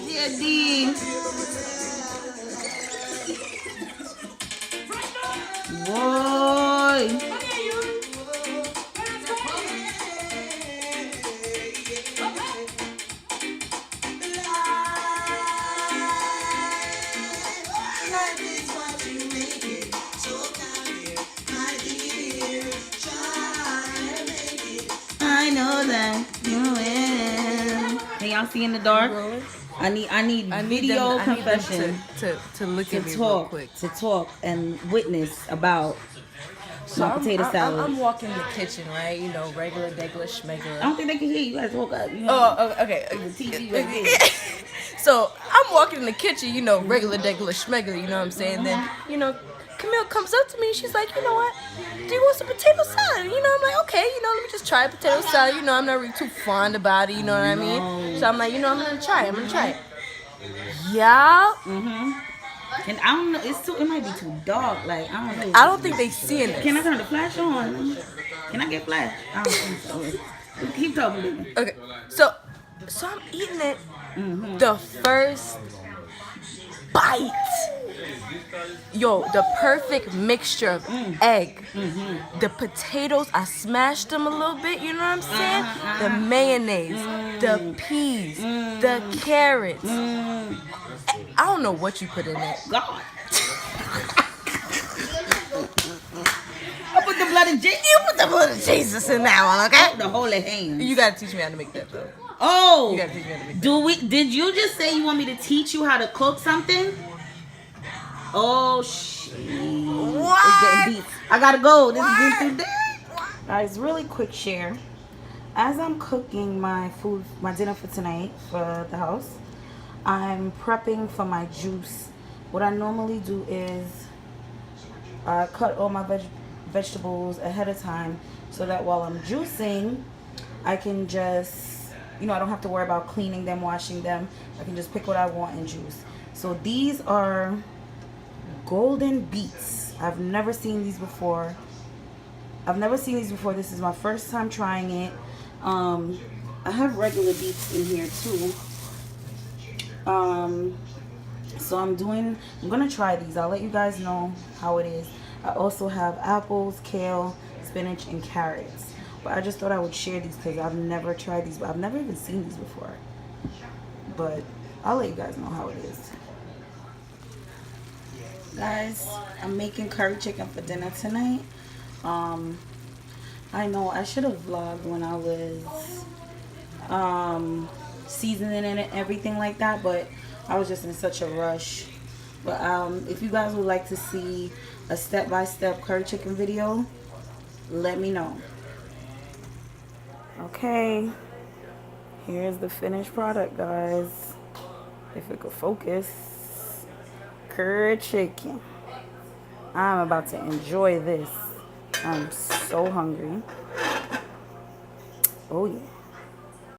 Yeah, D. Boy. I know that you will. Can y'all see in the dark? I need video confession to look at me real talk quick. to talk and witness about So my potato salad. I'm walking in the kitchen, right? You know, regular, schmegular. I don't think they can hear you. You guys woke up. You know, Oh, okay. the TV right there. So I'm walking in the kitchen, you know, regular, schmegular. You know what I'm saying? Then, you know, Camille comes up to me and she's like, you know what? Do you want some potato salad? You know, I'm like, okay, you know, let me just try potato salad. You know, I'm not really too fond about it. You know what I mean? So I'm like, you know, I'm gonna try it. Yeah. And I don't know. It might be too dark. Like I don't know. I don't think they seeing it. Can I turn the flash on? Can I get flash? I don't think so. Keep talking, baby. Okay. So I'm eating it. The first bite. Yo, the perfect mixture of egg. The potatoes, I smashed them a little bit, you know what I'm saying? The mayonnaise, the peas, the carrots. I don't know what you put in it. God. I put the blood of Jesus. You put the blood of Jesus in that one, okay? The holy hand. You gotta teach me how to make that though. Oh. You gotta teach me how to make that. Did you just say you want me to teach you how to cook something? Oh shit. What? It's getting deep. I gotta go. This is getting too deep. Guys, really quick share. As I'm cooking my dinner for tonight for the house, I'm prepping for my juice. What I normally do is I cut all my vegetables ahead of time so that while I'm juicing, I can just, I don't have to worry about cleaning them, washing them. I can just pick what I want and juice. So these are golden beets. I've never seen these before. This is my first time trying it. I have regular beets in here too. So I'm gonna try these. I'll let you guys know how it is. I also have apples, kale, spinach, and carrots. But I just thought I would share these because I've never tried these. I've never even seen these before. But I'll let you guys know how it is. Guys, I'm making curry chicken for dinner tonight. I know I should have vlogged when I was seasoning it and everything like that, but I was just in such a rush. But if you guys would like to see a step-by-step curry chicken video, let me know. Okay, here's the finished product, guys. If it could focus. Curry chicken. I'm about to enjoy this. I'm so hungry. Oh yeah.